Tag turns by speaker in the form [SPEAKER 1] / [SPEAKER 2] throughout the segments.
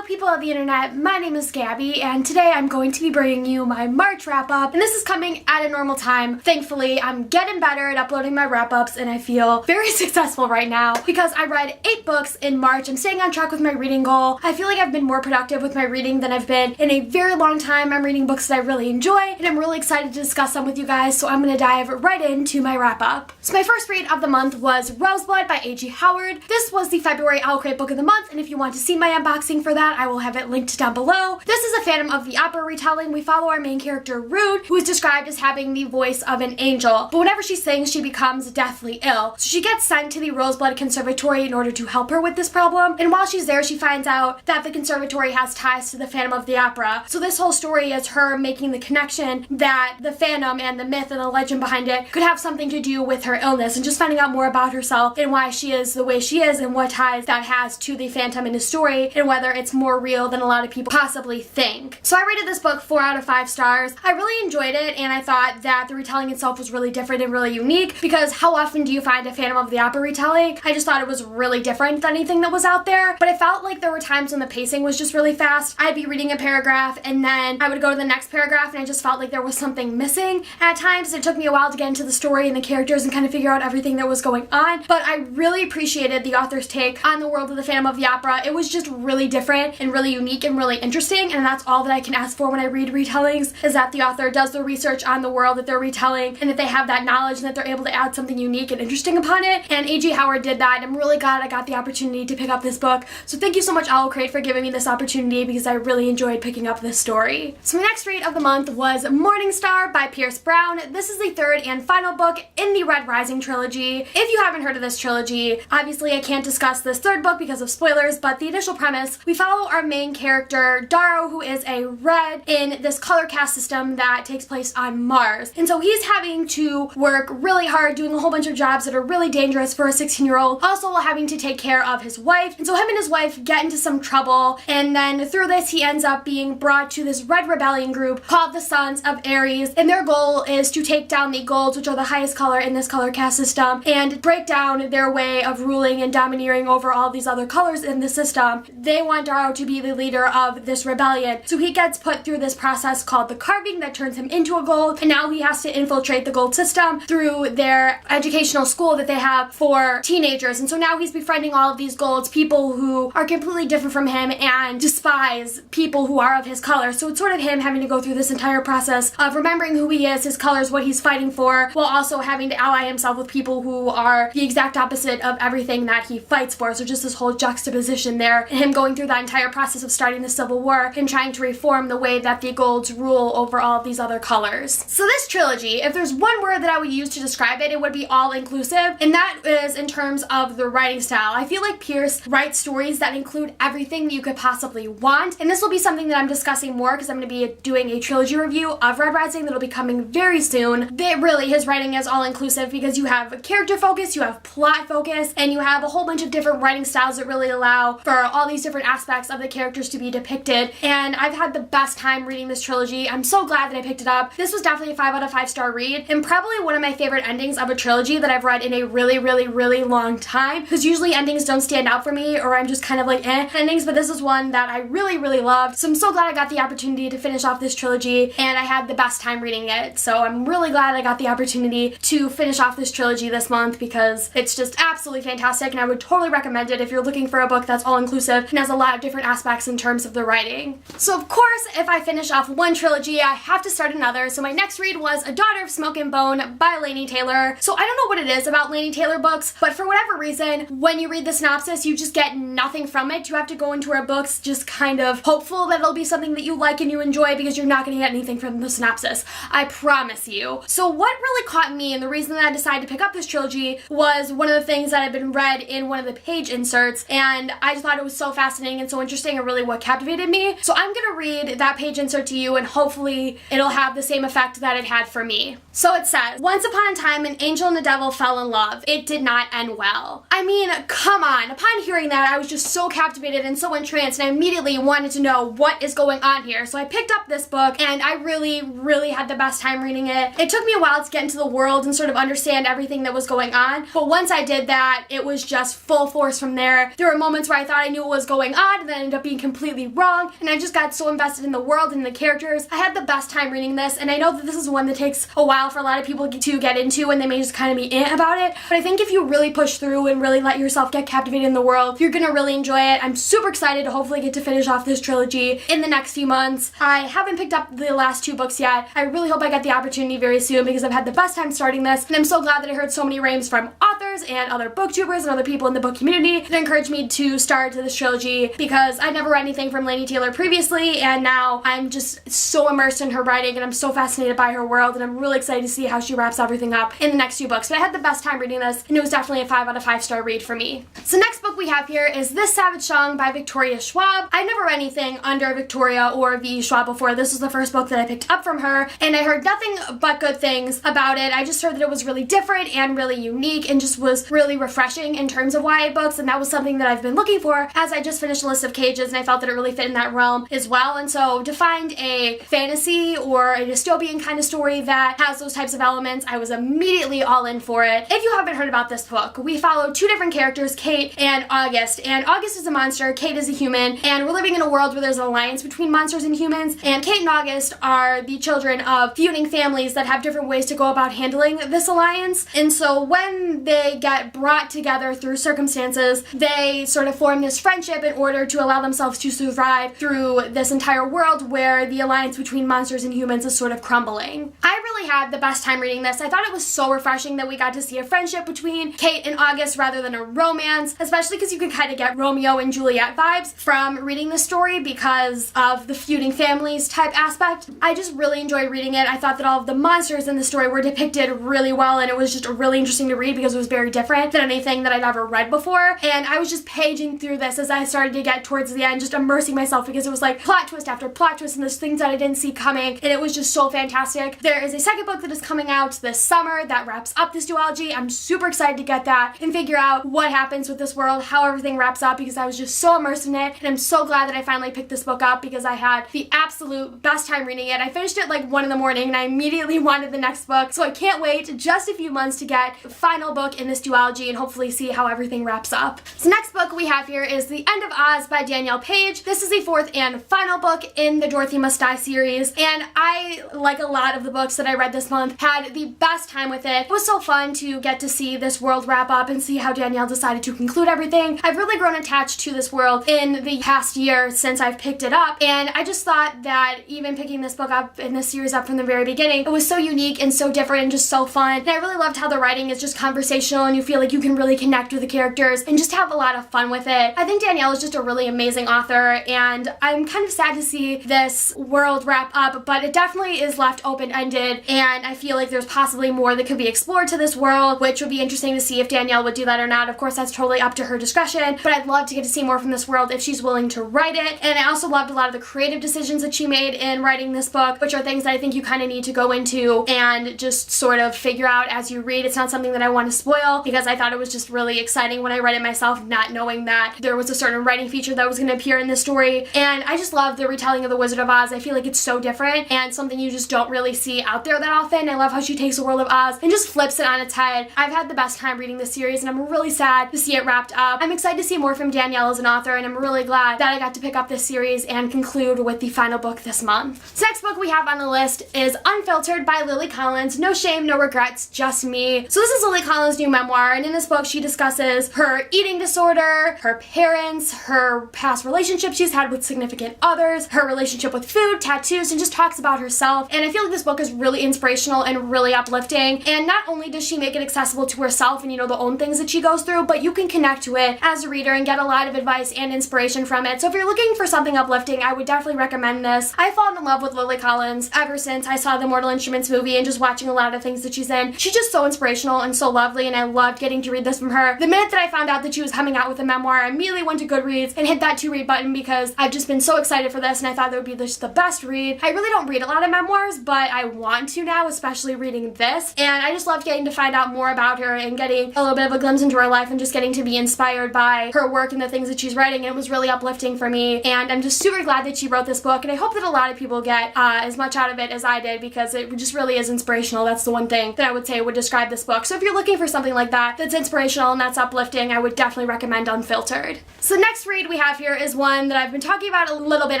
[SPEAKER 1] Hello people of the internet, my name is Gabby and today I'm going to be bringing you my March wrap-up, and this is coming at a normal time. Thankfully, I'm getting better at uploading my wrap-ups and I feel very successful right now because I read 8 books in March. I'm staying on track with my reading goal. I feel like I've been more productive with my reading than I've been in a very long time. I'm reading books that I really enjoy and I'm really excited to discuss them with you guys, so I'm going to dive right into my wrap-up. So my first read of the month was Roseblood by A.G. Howard. This was the February OwlCrate book of the month, and if you want to see my unboxing for that, I will have it linked down below. This is a Phantom of the Opera retelling. We follow our main character, Rude, who is described as having the voice of an angel, but whenever she sings, she becomes deathly ill. So she gets sent to the Roseblood Conservatory in order to help her with this problem, and while she's there, she finds out that the conservatory has ties to the Phantom of the Opera. So this whole story is her making the connection that the Phantom and the myth and the legend behind it could have something to do with her illness, and just finding out more about herself and why she is the way she is and what ties that has to the Phantom in the story and whether it's more real than a lot of people possibly think. So I rated this book 4 out of 5 stars. I really enjoyed it, and I thought that the retelling itself was really different and really unique, because how often do you find a Phantom of the Opera retelling? I just thought it was really different than anything that was out there, but I felt like there were times when the pacing was just really fast. I'd be reading a paragraph and then I would go to the next paragraph and I just felt like there was something missing. At times it took me a while to get into the story and the characters and kind of figure out everything that was going on, but I really appreciated the author's take on the world of the Phantom of the Opera. It was just really different and really unique and really interesting, and that's all that I can ask for when I read retellings, is that the author does the research on the world that they're retelling and that they have that knowledge and that they're able to add something unique and interesting upon it, and A.G. Howard did that, and I'm really glad I got the opportunity to pick up this book. So thank you so much, OwlCrate, for giving me this opportunity, because I really enjoyed picking up this story. So my next read of the month was Morningstar by Pierce Brown. This is the third and final book in the Red Rising trilogy. If you haven't heard of this trilogy, obviously I can't discuss this third book because of spoilers, but the initial premise, we follow our main character, Darrow, who is a red in this color caste system that takes place on Mars. And so he's having to work really hard, doing a whole bunch of jobs that are really dangerous for a 16-year-old, also while having to take care of his wife. And so him and his wife get into some trouble, and then through this he ends up being brought to this red rebellion group called the Sons of Ares, and their goal is to take down the golds, which are the highest color in this color caste system, and break down their way of ruling and domineering over all these other colors in the system. They want Darrow to be the leader of this rebellion, so he gets put through this process called the carving that turns him into a gold, and now he has to infiltrate the gold system through their educational school that they have for teenagers. And so now he's befriending all of these golds, people who are completely different from him and despise people who are of his color. So it's sort of him having to go through this entire process of remembering who he is, his colors, what he's fighting for, while also having to ally himself with people who are the exact opposite of everything that he fights for. So just this whole juxtaposition there, and him going through that entire process of starting the Civil War and trying to reform the way that the golds rule over all of these other colors. So this trilogy, if there's one word that I would use to describe it, it would be all-inclusive, and that is in terms of the writing style. I feel like Pierce writes stories that include everything that you could possibly want, and this will be something that I'm discussing more because I'm going to be doing a trilogy review of Red Rising that'll be coming very soon. Really, his writing is all-inclusive because you have character focus, you have plot focus, and you have a whole bunch of different writing styles that really allow for all these different aspects of the characters to be depicted, and I've had the best time reading this trilogy. I'm so glad that I picked it up. This was definitely a 5 out of 5 star read, and probably one of my favorite endings of a trilogy that I've read in a really long time, because usually endings don't stand out for me, or I'm just kind of like endings, but this is one that I really loved. So I'm so glad I got the opportunity to finish off this trilogy, and I had the best time reading it. So I'm really glad I got the opportunity to finish off this trilogy this month, because it's just absolutely fantastic, and I would totally recommend it if you're looking for a book that's all-inclusive and has a lot of different aspects in terms of the writing. So of course, if I finish off one trilogy, I have to start another. So my next read was A Daughter of Smoke and Bone by Laini Taylor. So I don't know what it is about Laini Taylor books, but for whatever reason, when you read the synopsis, you just get nothing from it. You have to go into her books just kind of hopeful that it'll be something that you like and you enjoy, because you're not going to get anything from the synopsis. I promise you. So what really caught me, and the reason that I decided to pick up this trilogy, was one of the things that had been read in one of the page inserts, and I just thought it was so fascinating and so interesting and really what captivated me. So I'm gonna read that page insert to you, and hopefully it'll have the same effect that it had for me. So it says, "Once upon a time, an angel and a devil fell in love. It did not end well." I mean, come on. Upon hearing that, I was just so captivated and so entranced, and I immediately wanted to know what is going on here. So I picked up this book, and I really had the best time reading it. It took me a while to get into the world and sort of understand everything that was going on, but once I did that, it was just full force from there. There were moments where I thought I knew what was going on, and that ended up being completely wrong, and I just got so invested in the world and the characters. I had the best time reading this, and I know that this is one that takes a while for a lot of people to get into, and they may just kind of be about it, but I think if you really push through and really let yourself get captivated in the world, you're gonna really enjoy it. I'm super excited to hopefully get to finish off this trilogy in the next few months. I haven't picked up the last 2 books yet. I really hope I get the opportunity very soon because I've had the best time starting this, and I'm so glad that I heard so many raves from authors and other booktubers and other people in the book community that encouraged me to start this trilogy because I'd never read anything from Laini Taylor previously, and now I'm just so immersed in her writing and I'm so fascinated by her world, and I'm really excited to see how she wraps everything up in the next few books. But I had the best time reading this, and it was definitely a 5 out of 5 star read for me. So next book we have here is This Savage Song by Victoria Schwab. I've never read anything under Victoria or V. Schwab before. This was the first book that I picked up from her, and I heard nothing but good things about it. I just heard that it was really different and really unique and just was really refreshing in terms of YA books, and that was something that I've been looking for as I just finished A List of Cages, and I felt that it really fit in that realm as well. And so to find a fantasy or a dystopian kind of story that has those types of elements, I was immediately all in for it. If you haven't heard about this book, we follow 2 different characters, Kate and August. And August is a monster, Kate is a human, and we're living in a world where there's an alliance between monsters and humans, and Kate and August are the children of feuding families that have different ways to go about handling this alliance. And so when they get brought together through circumstances, they sort of form this friendship in order to allow themselves to survive through this entire world where the alliance between monsters and humans is sort of crumbling. I really had the best time reading this. I thought it was so refreshing that we got to see a friendship between Kate and August rather than a romance, especially because you could kind of get Romeo and Juliet vibes from reading the story because of the feuding families type aspect. I just really enjoyed reading it. I thought that all of the monsters in the story were depicted really well, and it was just really interesting to read because it was very different than anything that I'd ever read before. And I was just paging through this as I started to get towards the end, just immersing myself because it was like plot twist after plot twist and there's things that I didn't see coming, and it was just so fantastic. There is a second book that is coming out this summer that wraps up this duology. I'm super excited to get that and figure out what happens with this world, how everything wraps up, because I was just so immersed in it, and I'm so glad that I finally picked this book up because I had the absolute best time reading it. I finished it like 1 in the morning and I immediately wanted the next book, so I can't wait just a few months to get the final book in this duology and hopefully see how everything wraps up. So next book we have here is The End of Oz by Danielle Page. This is the 4th and final book in the Dorothy Must Die series, and I, like a lot of the books that I read this month, had the best time with it. It was so fun to get to see this world wrap up and see how Danielle decided to conclude everything. I've really grown attached to this world in the past year since I've picked it up, and I just thought that even picking this book up and this series up from the very beginning, it was so unique and so different and just so fun. And I really loved how the writing is just conversational and you feel like you can really connect with the characters and just have a lot of fun with it. I think Danielle is just a really amazing author, and I'm kind of sad to see this world wrap up, but it definitely is left open-ended, and I feel like there's possibly more that could be explored to this world, which would be interesting to see if Danielle would do that or not. Of course, that's totally up to her discretion, but I'd love to get to see more from this world if she's willing to write it. And I also loved a lot of the creative decisions that she made in writing this book, which are things that I think you kind of need to go into and just sort of figure out as you read. It's not something that I want to spoil because I thought it was just really exciting when I read it myself, not knowing that there was a certain writing feature that was going to appear in this story. And I just love the retelling of The Wizard of Oz. I feel like it's so different and something you just don't really see out there that often. I love how she takes the world of Oz and just flips it on its head. I've had the best time reading this series, and I'm really sad to see it wrapped up. I'm excited to see more from Danielle as an author, and I'm really glad that I got to pick up this series and conclude with the final book this month. So next book we have on the list is Unfiltered by Lily Collins. No shame, no regrets, just me. So this is Lily Collins' new memoir, and in this book she discusses her eating disorder, her parents, her past relationships she's had with significant others, her relationship with food, tattoos, and just talks about herself. And I feel like this book is really inspirational and really uplifting, and not only does she make it accessible to herself and, you know, the own things that she goes through, but you can connect to it as a reader and get a lot of advice and inspiration from it. So if you're looking for something uplifting, I would definitely recommend this. I've fallen in love with Lily Collins ever since I saw the Mortal Instruments movie and just watching a lot of things that she's in. She's just so inspirational and so lovely, and I loved getting to read this from her. The minute that I found out that she was coming out with a memoir, I immediately went to Goodreads and hit that to read button because I've just been so excited for this, and I thought that would be just the best read. I really don't read a lot of memoirs, but I want to now, especially reading this, and I just loved getting to find out more about her and getting a little bit of a glimpse into her life and just getting to be inspired by her work and the things that she's writing. And it was really uplifting for me, and I'm just super glad that she wrote this book, and I hope that a lot of people get as much out of it as I did because it just really is inspirational. That's the one thing that I would say would describe this book. So if you're looking for something something like that that's inspirational and that's uplifting, I would definitely recommend Unfiltered. So the next read we have here is one that I've been talking about a little bit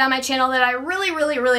[SPEAKER 1] on my channel that I really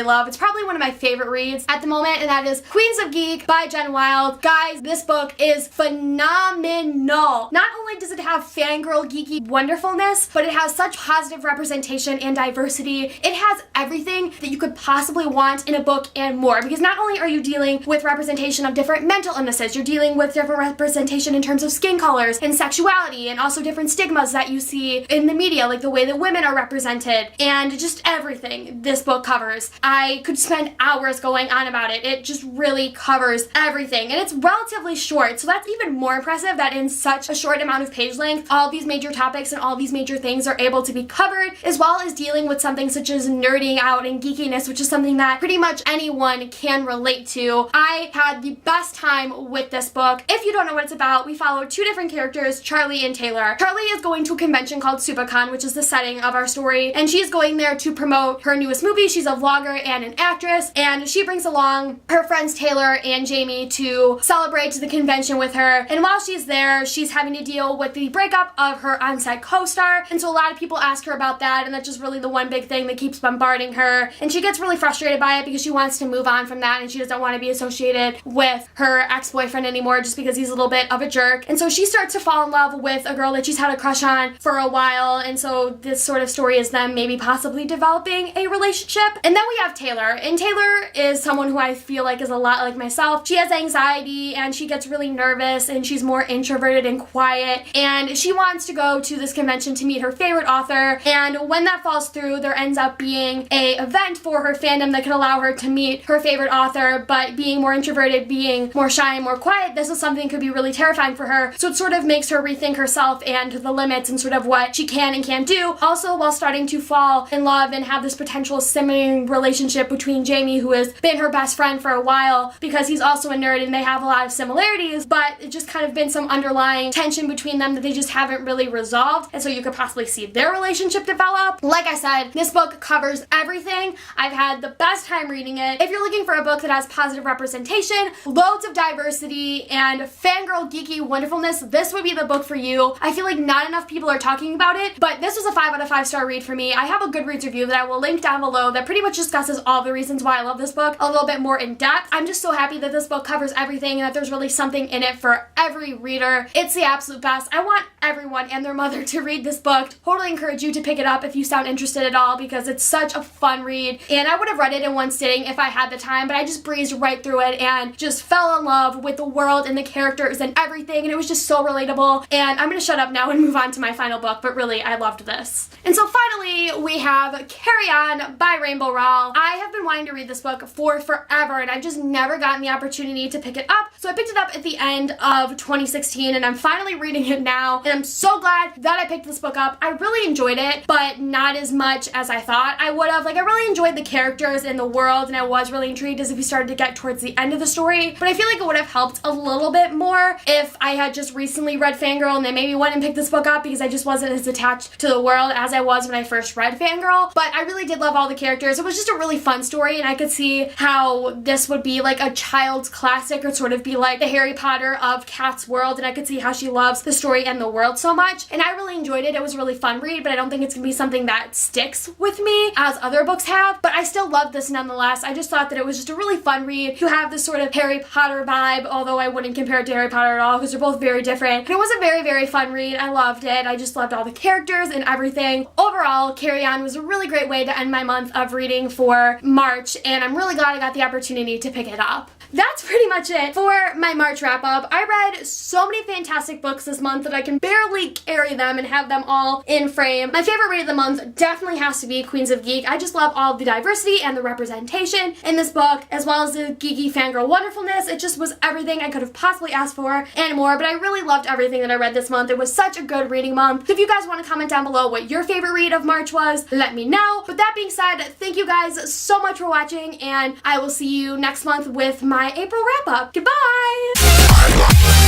[SPEAKER 1] love. It's probably one of my favorite reads at the moment, and that is Queens of Geek by Jen Wilde. Guys, this book is phenomenal. Not only does it have fangirl geeky wonderfulness, but it has such positive representation and diversity. It has everything that you could possibly want in a book and more, because not only are you dealing with representation of different mental illnesses, you're dealing with different representation in terms of skin colors and sexuality, and also different stigmas that you see in the media, like the way that women are represented, and just everything this book covers. I could spend hours going on about it. It just really covers everything, and it's relatively short, so that's even more impressive that in such a short amount of page length, all these major topics and all these major things are able to be covered, as well as dealing with something such as nerding out and geekiness, which is something that pretty much anyone can relate to. I had the best time with this book. If you don't know what it's about, we follow two different characters, Charlie and Taylor. Charlie is going to a convention called SupaCon, which is the setting of our story, and she's going there to promote her newest movie. She's a vlogger and an actress, and she brings along her friends Taylor and Jamie to celebrate the convention with her. And while she's there, she's having to deal with the breakup of her on-set co-star, and so a lot of people ask her about that, and that's just really the one big thing that keeps bombarding her, and she gets really frustrated by it because she wants to move on from that, and she doesn't want to be associated with her ex-boyfriend anymore just because he's a little bit of a jerk. And so she starts to fall in love with a girl that she's had a crush on for a while, and so this sort of story is them maybe possibly developing a relationship. And then we have Taylor, and Taylor is someone who I feel like is a lot like myself. She has anxiety, and she gets really nervous, and she's more introverted and quiet, and she wants to go to this convention to meet her favorite author, and when that falls through, there ends up being a event for her fandom that can allow her to meet her favorite author, but being more introverted, being more shy and more quiet, this is something that could be really terrifying for her, so it sort of makes her rethink herself and the limits and sort of what she can and can't do, also while starting to fall in love and have this potential simmering relationship between Jamie, who has been her best friend for a while because he's also a nerd and they have a lot of similarities, but it's just kind of been some underlying tension between them that they just haven't really resolved, and so you could possibly see their relationship develop. Like I said, this book covers everything. I've had the best time reading it. If you're looking for a book that has positive representation, loads of diversity, and fangirl geeky wonderfulness, this would be the book for you. I feel like not enough people are talking about it, but this was a 5 out of 5 star read for me. I have a Goodreads review that I will link down below that pretty much discusses all the reasons why I love this book a little bit more in depth. I'm just so happy that this book covers everything and that there's really something in it for every reader. It's the absolute best. I want everyone and their mother to read this book. Totally encourage you to pick it up if you sound interested at all, because it's such a fun read, and I would have read it in one sitting if I had the time, but I just breezed right through it and just fell in love with the world and the characters and everything, and it was just so relatable. And I'm gonna shut up now and move on to my final book, but really, I loved this. And so finally, we have Carry On by Rainbow Rowell. I have been wanting to read this book for forever, and I've just never gotten the opportunity to pick it up, so I picked it up at the end of 2016, and I'm finally reading it now, and I'm so glad that I picked this book up. I really enjoyed it, but not as much as I thought I would have. Like, I really enjoyed the characters and the world, and I was really intrigued as if we started to get towards the end of the story, but I feel like it would have helped a little bit more if I had just recently read Fangirl and then maybe went and picked this book up, because I just wasn't as attached to the world as I was when I first read Fangirl. But I really did love all the characters. It was just a really fun story, and I could see how this would be like a child's classic, or sort of be like the Harry Potter of Kat's world, and I could see how she loves the story and the world so much, and I really enjoyed it. It was a really fun read, but I don't think it's gonna be something that sticks with me as other books have, but I still loved this nonetheless. I just thought that it was just a really fun read. You have this sort of Harry Potter vibe, although I wouldn't compare it to Harry Potter at all because they're both very different. And it was a very fun read. I loved it. I just loved all the characters and everything. Overall, Carry On was a really great way to end my month of reading for March, and I'm really glad I got the opportunity to pick it up. That's pretty much it for my March wrap up. I read so many fantastic books this month that I can barely carry them and have them all in frame. My favorite read of the month definitely has to be Queens of Geek. I just love all the diversity and the representation in this book, as well as the geeky fangirl wonderfulness. It just was everything I could have possibly asked for and more, but I really loved everything that I read this month. It was such a good reading month. If you guys want to comment down below what your favorite read of March was, let me know. With that being said, thank you guys so much for watching, and I will see you next month with my April wrap up. Goodbye!